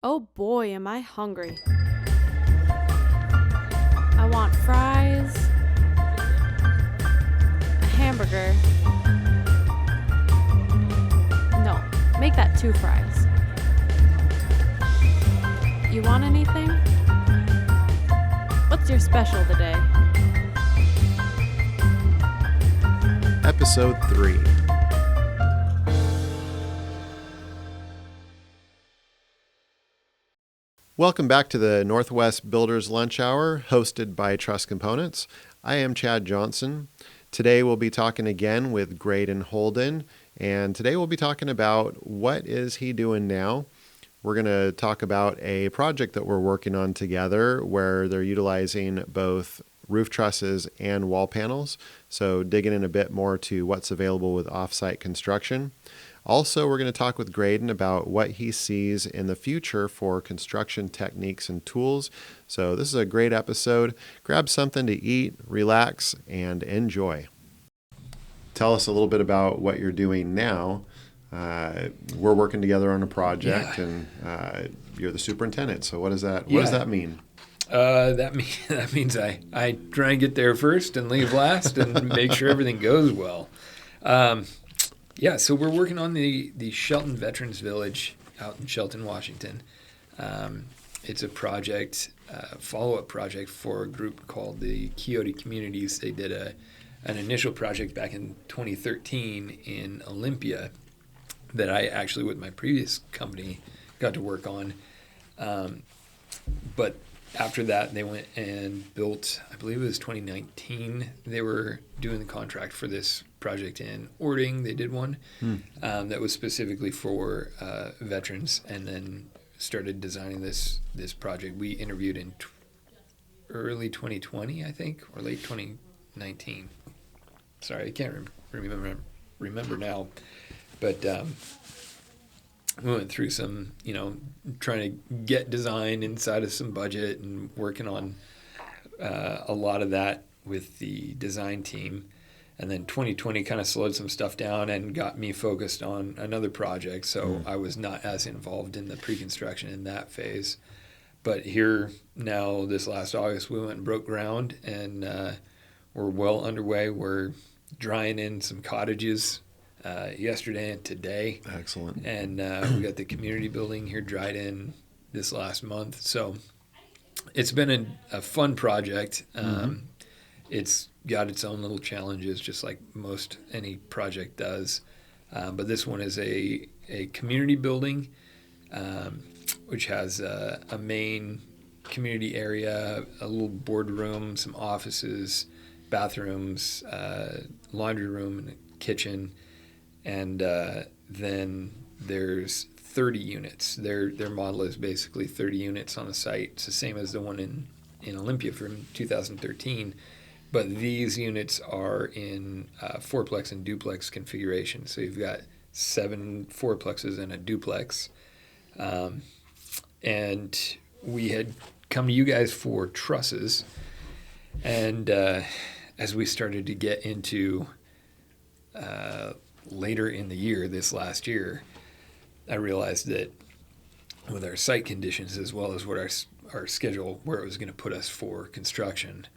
Oh boy, am I hungry. I want fries, a hamburger. No, make that 2 fries. You want anything? What's your special today? Episode 3. Welcome back to the Northwest Builders Lunch Hour, hosted by Truss Components. I am Chad Johnson. Today we'll be talking again with Graydon Holden, and today we'll be talking about what is he doing now. We're going to talk about a project that we're working on together where they're utilizing both roof trusses and wall panels, so digging in a bit more to what's available with off-site construction. Also, we're going to talk with Graydon about what he sees in the future for construction techniques and tools. So this is a great episode. Grab something to eat, relax, and enjoy. Tell us a little bit about what you're doing now. We're working together on a project, and you're the superintendent. So what does that mean? That means I try and get there first and leave last and make sure everything goes well. So we're working on the Shelton Veterans Village out in Shelton, Washington. It's a project, follow-up project for a group called the Quixote Communities. They did an initial project back in 2013 in Olympia that I actually, with my previous company, got to work on. But after that, they went and built, I believe it was 2019, they were doing the contract for this project in Ording. They did one that was specifically for veterans, and then started designing this project. We interviewed in early 2020, I think, or late 2019. Sorry, I can't remember now. But we went through some, trying to get design inside of some budget and working on a lot of that with the design team. And then 2020 kind of slowed some stuff down and got me focused on another project. So I was not as involved in the pre-construction in that phase. But here now, this last August, we went and broke ground, and we're well underway. We're drying in some cottages yesterday and today. Excellent. And we got the community building here dried in this last month. So it's been a fun project. It's got its own little challenges, just like most any project does. But this one is a community building, which has a main community area, a little boardroom, some offices, bathrooms, laundry room, and a kitchen. And then there's 30 units. Their model is basically 30 units on the site. It's the same as the one in Olympia from 2013. But these units are in fourplex and duplex configuration. So you've got 7 fourplexes and a duplex. And we had come to you guys for trusses. And as we started to get into later in the year, this last year, I realized that with our site conditions as well as what our schedule, where it was going to put us for construction,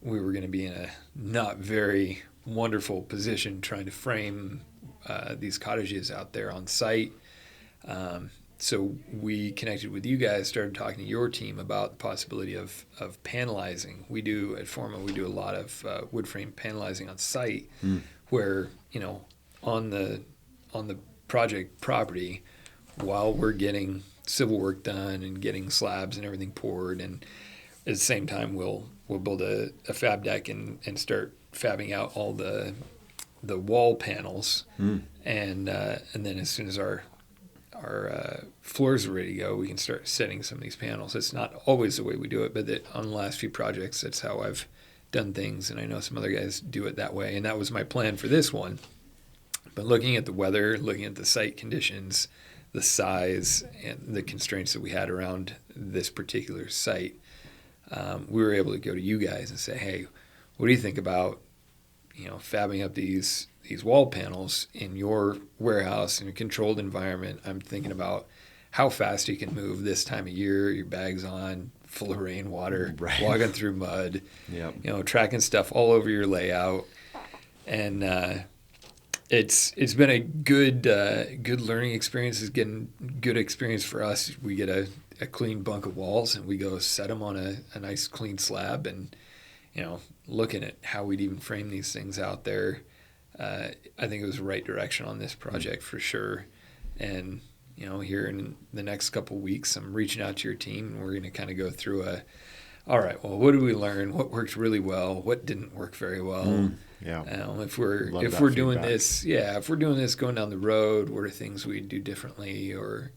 we were going to be in a not very wonderful position trying to frame these cottages out there on site. So we connected with you guys, started talking to your team about the possibility of panelizing. We do at Forma, we do a lot of wood frame panelizing on site, where on the project property, while we're getting civil work done and getting slabs and everything poured, and at the same time we'll build a fab deck and start fabbing out all the wall panels, and then as soon as our floors are ready to go, we can start setting some of these panels. It's not always the way we do it, but on the last few projects, that's how I've done things, and I know some other guys do it that way, and that was my plan for this one. But looking at the weather, looking at the site conditions, the size, and the constraints that we had around this particular site, we were able to go to you guys and say, hey, what do you think about fabbing up these wall panels in your warehouse in a controlled environment? I'm thinking about how fast you can move this time of year, your bag's on, full of rainwater, Right. walking through mud, Yep. tracking stuff all over your layout. And it's been a good learning experience. It's getting good experience for us. We get a clean bunk of walls and we go set them on a nice clean slab, and looking at how we'd even frame these things out there. I think it was the right direction on this project for sure. And here in the next couple of weeks, I'm reaching out to your team and we're going to kind of go through all right, well, what did we learn? What worked really well? What didn't work very well? Yeah. If we're doing this, if we're doing this going down the road, what are things we'd do differently, or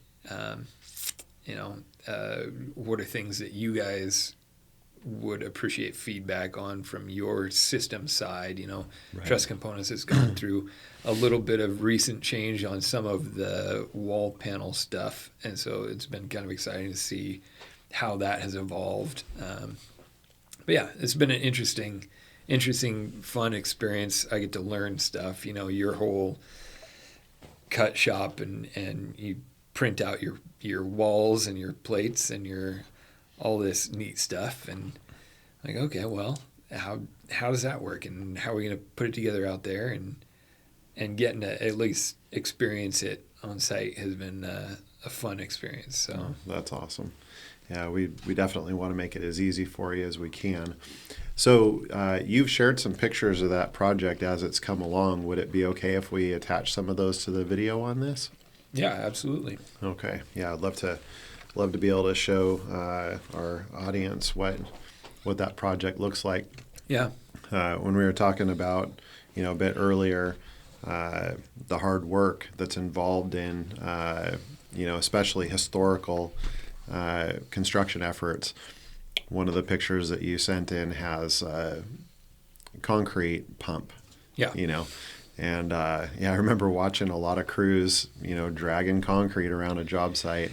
what are things that you guys would appreciate feedback on from your system side? Right. Truss Components has gone through a little bit of recent change on some of the wall panel stuff, and so it's been kind of exciting to see how that has evolved. But yeah, it's been an interesting, fun experience. I get to learn stuff. Your whole cut shop, and you print out your walls and your plates and your all this neat stuff, and like, okay, well, how does that work, and how are we going to put it together out there, and getting to at least experience it on site has been a fun experience. So that's awesome. Yeah, we definitely want to make it as easy for you as we can. So you've shared some pictures of that project as it's come along. Would it be okay if we attach some of those to the video on this? Yeah, absolutely. Okay. Yeah, I'd love to be able to show our audience what that project looks like. Yeah. When we were talking about, a bit earlier, the hard work that's involved in, especially historical construction efforts. One of the pictures that you sent in has a concrete pump. Yeah. And I remember watching a lot of crews, dragging concrete around a job site.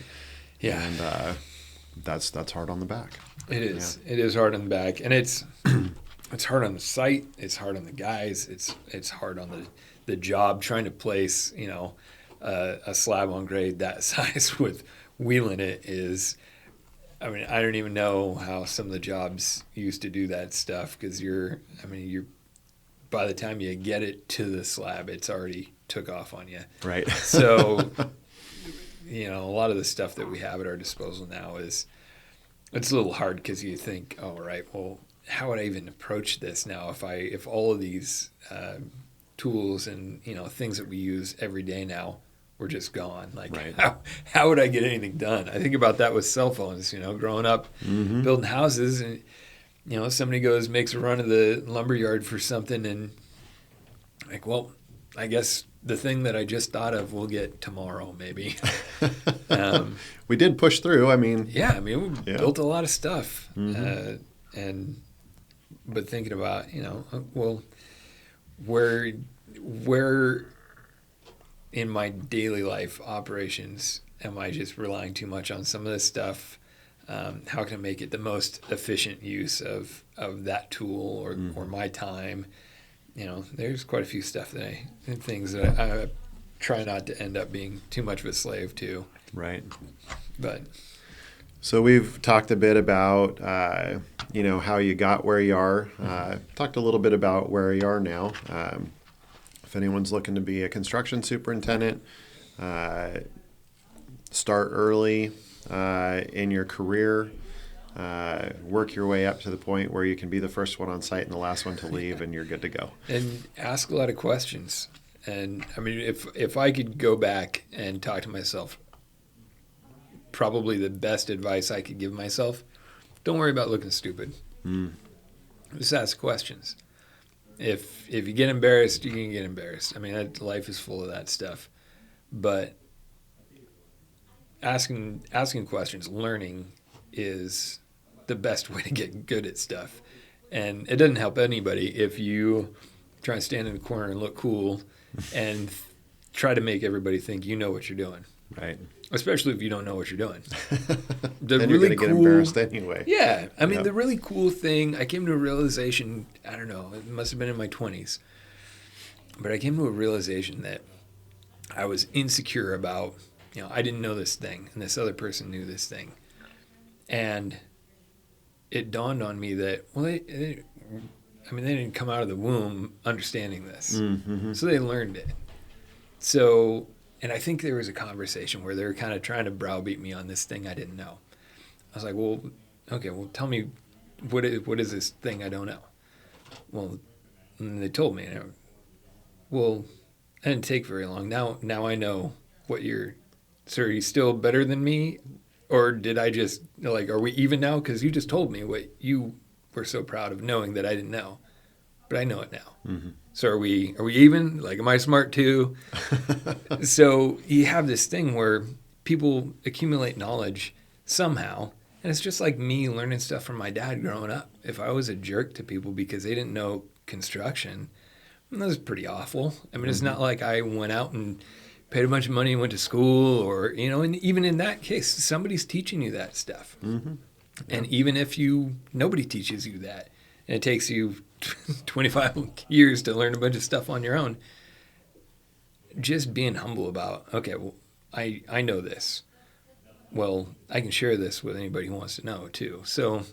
Yeah. And that's hard on the back. It is. Yeah. It is hard on the back, and it's hard on the site. It's hard on the guys. It's hard on the job trying to place a slab on grade that size with wheeling it is. I mean, I don't even know how some of the jobs used to do that stuff, because you're by the time you get it to the slab, it's already took off on you. Right. So, a lot of the stuff that we have at our disposal now it's a little hard, because you think, oh, right, well, how would I even approach this now if all of these tools and things that we use every day now were just gone? Like, right. how would I get anything done? I think about that with cell phones. Growing up, building houses, and somebody makes a run of the lumber yard for something, and like, well, I guess the thing that I just thought of will get tomorrow, maybe. We did push through. We built a lot of stuff, but thinking about, well, where in my daily life operations am I just relying too much on some of this stuff? How can I make it the most efficient use of that tool or my time? There's quite a few things that I try not to end up being too much of a slave to. Right. But so we've talked a bit about how you got where you are. Talked a little bit about where you are now. If anyone's looking to be a construction superintendent, start early in your career, work your way up to the point where you can be the first one on site and the last one to leave, and you're good to go. And ask a lot of questions. And if I could go back and talk to myself, probably the best advice I could give myself: don't worry about looking stupid. Just ask questions. If you get embarrassed, you can get embarrassed. Life is full of that stuff. But asking questions, learning, is the best way to get good at stuff. And it doesn't help anybody if you try to stand in the corner and look cool and try to make everybody think you know what you're doing. Right. Especially if you don't know what you're doing. Then you're going to get embarrassed anyway. Yeah. The really cool thing, I came to a realization, I don't know, it must have been in my 20s, but I came to a realization that I was insecure about, I didn't know this thing, and this other person knew this thing. And it dawned on me that, well, they didn't come out of the womb understanding this. Mm-hmm. So they learned it. So, and I think there was a conversation where they were kind of trying to browbeat me on this thing I didn't know. I was like, well, okay, well, tell me, what is this thing I don't know? Well, and they told me, and well, it didn't take very long. Now I know what so are you still better than me? Or did I just, are we even now? Because you just told me what you were so proud of knowing that I didn't know. But I know it now. Mm-hmm. So are we even? Am I smart too? So you have this thing where people accumulate knowledge somehow. And it's just like me learning stuff from my dad growing up. If I was a jerk to people because they didn't know construction, that was pretty awful. I mean, it's not like I went out and paid a bunch of money and went to school or, and even in that case, somebody's teaching you that stuff. Mm-hmm. Yeah. And even if nobody teaches you that, and it takes you 25 years to learn a bunch of stuff on your own, just being humble about, okay, well, I know this. Well, I can share this with anybody who wants to know too. So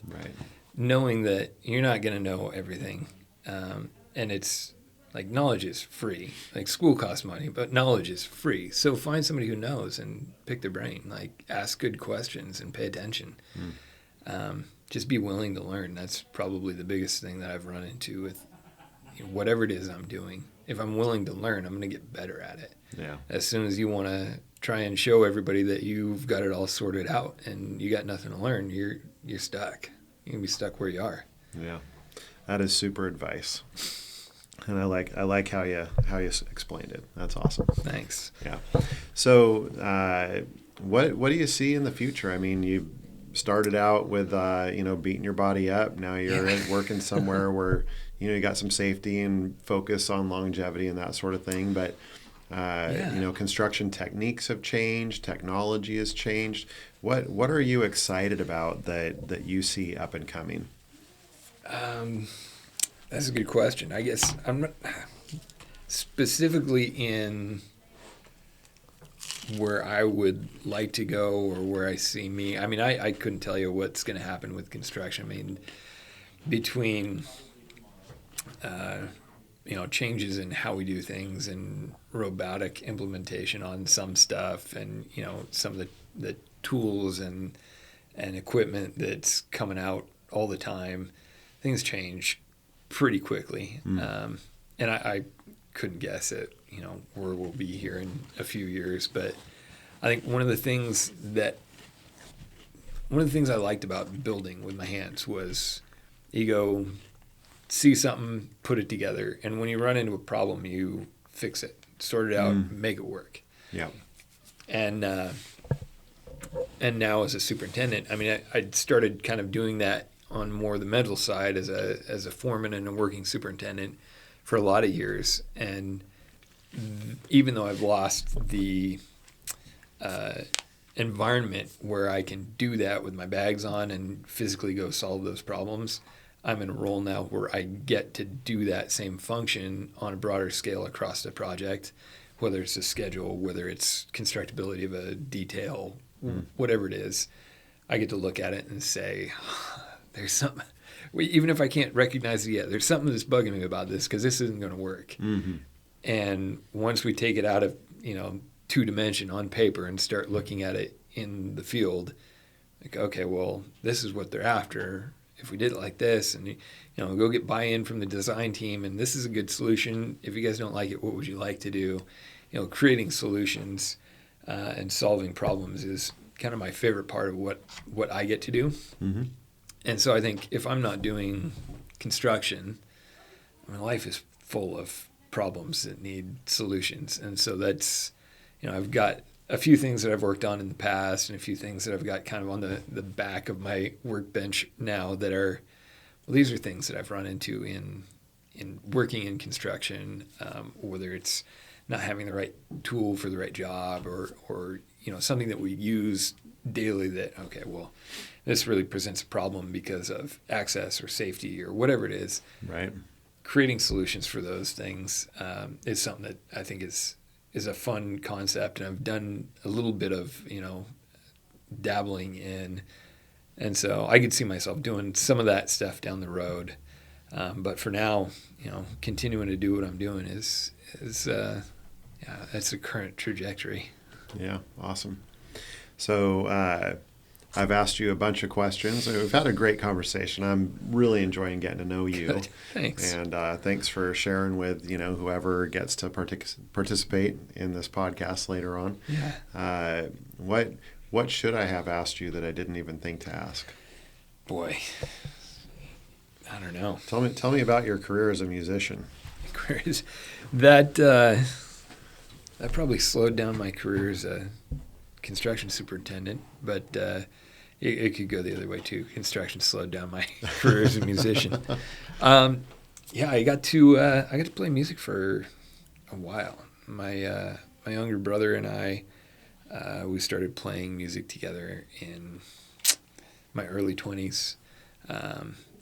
knowing that you're not going to know everything, and it's like knowledge is free. Like school costs money, but knowledge is free. So find somebody who knows and pick their brain. Like ask good questions and pay attention. Just be willing to learn. That's probably the biggest thing that I've run into with whatever it is I'm doing. If I'm willing to learn, I'm going to get better at it. Yeah. As soon as you want to try and show everybody that you've got it all sorted out and you got nothing to learn, you're stuck. You're going to be stuck where you are. Yeah. That is super advice. And I like how you explained it. That's awesome. Thanks. Yeah. So, what do you see in the future? I mean, you started out with beating your body up. Now you're working somewhere where you got some safety and focus on longevity and that sort of thing. But construction techniques have changed. Technology has changed. What are you excited about that you see up and coming? That's a good question. I guess I'm not specifically in where I would like to go or where I see me. I mean, I couldn't tell you what's going to happen with construction. I mean, between changes in how we do things and robotic implementation on some stuff, and some of the tools and equipment that's coming out all the time, things change pretty quickly. And I couldn't guess at where we'll be here in a few years, but I think one of the things I liked about building with my hands was you go see something, put it together, and when you run into a problem, you fix it, sort it out, make it work. Yeah. And now as a superintendent, I mean, I started kind of doing that on more the mental side as a foreman and a working superintendent for a lot of years. And even though I've lost the environment where I can do that with my bags on and physically go solve those problems, I'm in a role now where I get to do that same function on a broader scale across the project, whether it's a schedule, whether it's constructability of a detail, whatever it is. I get to look at it and say, there's something, even if I can't recognize it yet, there's something that's bugging me about this because this isn't going to work. Mm-hmm. And once we take it out of, two-dimension on paper and start looking at it in the field, like, okay, well, this is what they're after. If we did it like this, and go get buy-in from the design team, and this is a good solution. If you guys don't like it, what would you like to do? Creating solutions and solving problems is kind of my favorite part of what I get to do. Mm-hmm. And so I think if I'm not doing construction, my life is full of problems that need solutions. And so that's, I've got a few things that I've worked on in the past and a few things that I've got kind of on the back of my workbench now that are, these are things that I've run into in working in construction, whether it's not having the right tool for the right job or something that we use daily that, okay, well, this really presents a problem because of access or safety or whatever it is. Right. Creating solutions for those things is something that I think is is a fun concept, and I've done a little bit of, dabbling in, and so I could see myself doing some of that stuff down the road. But for now, continuing to do what I'm doing is that's the current trajectory. Yeah, awesome. So I've asked you a bunch of questions. We've had a great conversation. I'm really enjoying getting to know you. Good. Thanks. And thanks for sharing with whoever gets to participate in this podcast later on. Yeah. What should I have asked you that I didn't even think to ask? Boy, I don't know. Tell me about your career as a musician. That probably slowed down my career as a construction superintendent, but it could go the other way too. Construction slowed down my career as a musician. I got to play music for a while. My younger brother and I, we started playing music together in my early 20s.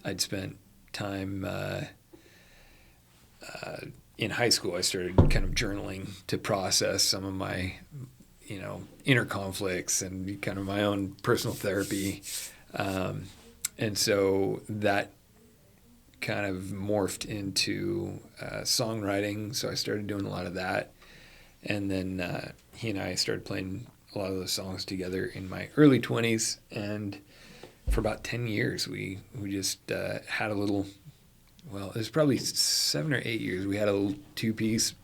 I'd spent time in high school. I started kind of journaling to process some of my inner conflicts and kind of my own personal therapy. And so that kind of morphed into songwriting. So I started doing a lot of that. And then he and I started playing a lot of those songs together in my early 20s. And for about 10 years, we just had a little, it was probably 7 or 8 years. We had a little 2-piece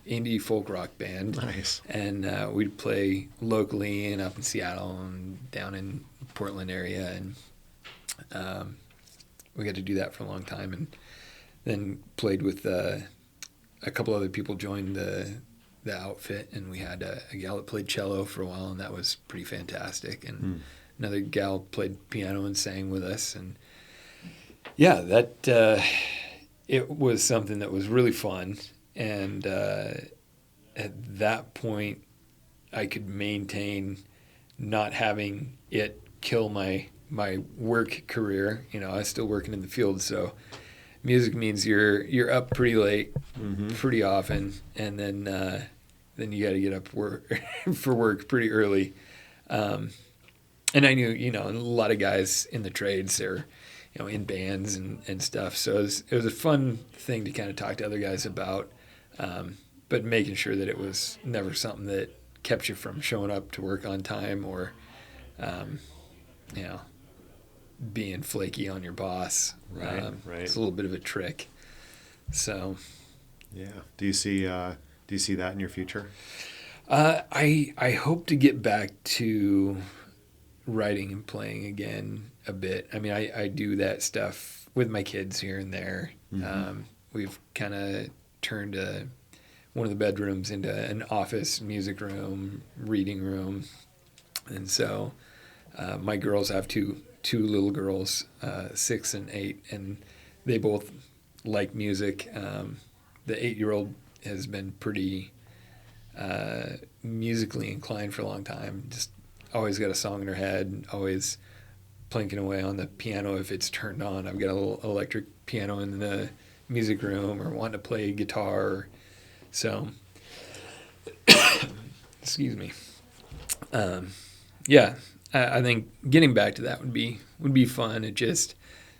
indie folk rock band. Nice. And we'd play locally and up in Seattle and down in Portland area. And we got to do that for a long time. And then played with a couple other people joined the outfit. And we had a gal that played cello for a while, and that was pretty fantastic. And another gal played piano and sang with us. And yeah, that it was something that was really fun. And at that point, I could maintain not having it kill my work career. I was still working in the field, so music means you're up pretty late, pretty often, and then you got to get up for work pretty early. And I knew, a lot of guys in the trades, they're in bands and stuff. So it was a fun thing to kind of talk to other guys about. But making sure that it was never something that kept you from showing up to work on time or, being flaky on your boss. Right. It's a little bit of a trick. So, yeah. Do you see that in your future? I hope to get back to writing and playing again a bit. I mean, I do that stuff with my kids here and there. We've kind of turned one of the bedrooms into an office, music room, reading room. And so my girls have two little girls, 6 and 8, and they both like music. The 8-year-old has been pretty musically inclined for a long time, just always got a song in her head, always plinking away on the piano if it's turned on. I've got a little electric piano in the music room, or wanting to play guitar. So, excuse me. I think getting back to that would be fun. It just,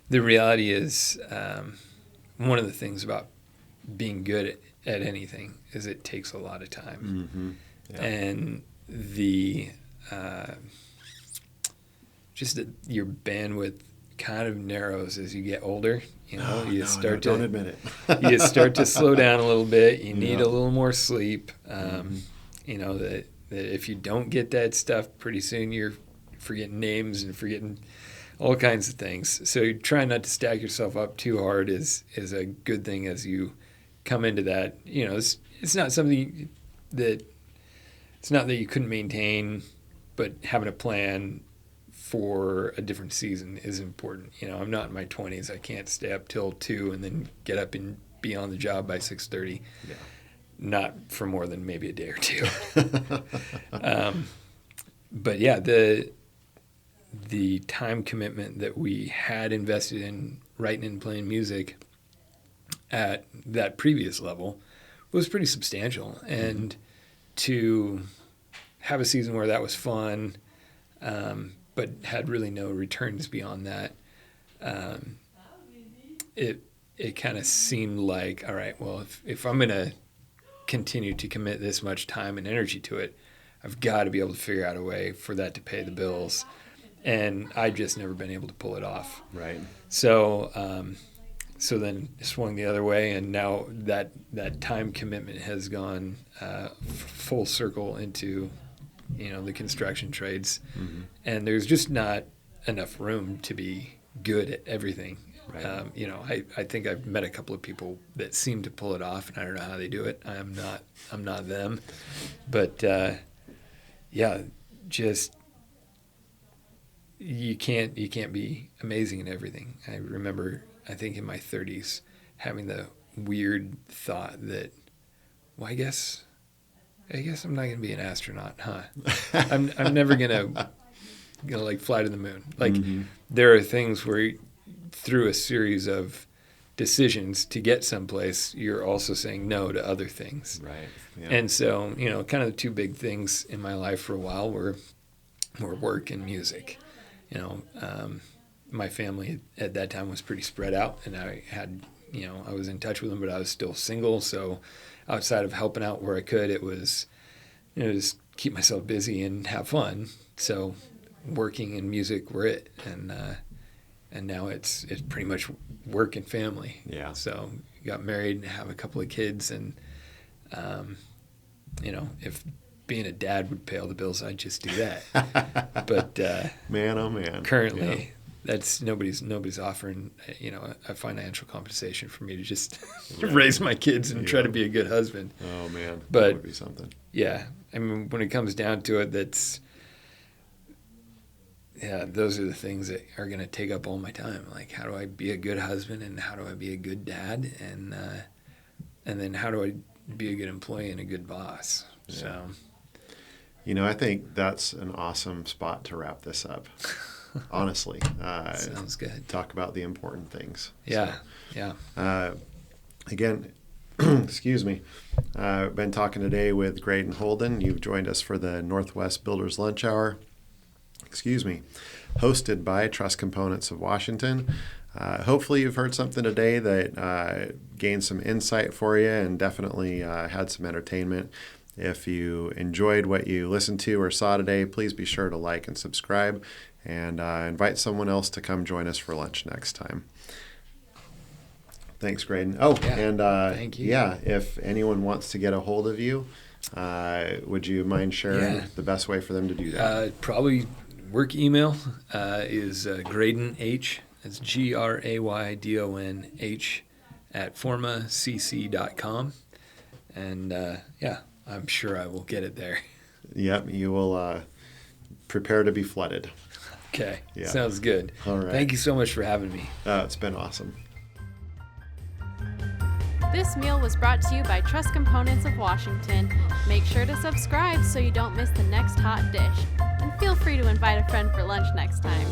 the reality is, one of the things about being good at anything is it takes a lot of time. And the just that your bandwidth kind of narrows as you get older. Don't admit it. You start to slow down a little bit. You need a little more sleep. That if you don't get that stuff, pretty soon you're forgetting names and forgetting all kinds of things. So trying not to stack yourself up too hard is a good thing as you come into that. It's not something that you couldn't maintain, but having a plan for a different season is important. I'm not in my 20s. I can't stay up till 2 and then get up and be on the job by 6:30. Yeah. Not for more than maybe a day or two. But yeah, the time commitment that we had invested in writing and playing music at that previous level was pretty substantial. And to have a season where that was fun, but had really no returns beyond that, it kind of seemed like, all right, well, if I'm going to continue to commit this much time and energy to it, I've got to be able to figure out a way for that to pay the bills. And I've just never been able to pull it off. Right. So so then it swung the other way, and now that time commitment has gone full circle into, the construction trades. Mm-hmm. And there's just not enough room to be good at everything. Right. I think I've met a couple of people that seem to pull it off, and I don't know how they do it. I'm not them. But just you can't be amazing in everything. I remember, I think in my 30s, having the weird thought that, well, I guess I'm not going to be an astronaut, huh? I'm never gonna like fly to the moon. Like, mm-hmm. There are things where through a series of decisions to get someplace, you're also saying no to other things. Right. Yeah. And so, kind of the two big things in my life for a while were work and music. My family at that time was pretty spread out, and I had, I was in touch with them, but I was still single. So outside of helping out where I could, it was, just keep myself busy and have fun. So working and music were it. And now it's pretty much work and family. Yeah. So got married and have a couple of kids, and if being a dad would pay all the bills, I'd just do that. But man, oh man, currently that's nobody's offering a financial compensation for me to just raise my kids and try to be a good husband. Oh man, but that would be something. Yeah, I mean, when it comes down to it, those are the things that are going to take up all my time. Like, how do I be a good husband, and how do I be a good dad, and then how do I be a good employee and a good boss? Yeah. So, I think that's an awesome spot to wrap this up. Honestly, sounds good. Talk about the important things. Yeah, so, again, excuse me. I've been talking today with Graydon Holden. You've joined us for the Northwest Builders Lunch Hour. Hosted by Truss Components of Washington. Hopefully you've heard something today that gained some insight for you, and definitely had some entertainment. If you enjoyed what you listened to or saw today, please be sure to like and subscribe, and invite someone else to come join us for lunch next time. Thanks, Graydon. Oh, yeah, and thank you. Yeah, if anyone wants to get a hold of you, would you mind sharing the best way for them to do that? Probably work email is Graydon H. That's GRAYDONH at formacc.com. And I'm sure I will get it there. Yep, you will prepare to be flooded. Okay, sounds good. All right. Thank you so much for having me. It's been awesome. This meal was brought to you by Truss Components of Washington. Make sure to subscribe so you don't miss the next hot dish. And feel free to invite a friend for lunch next time.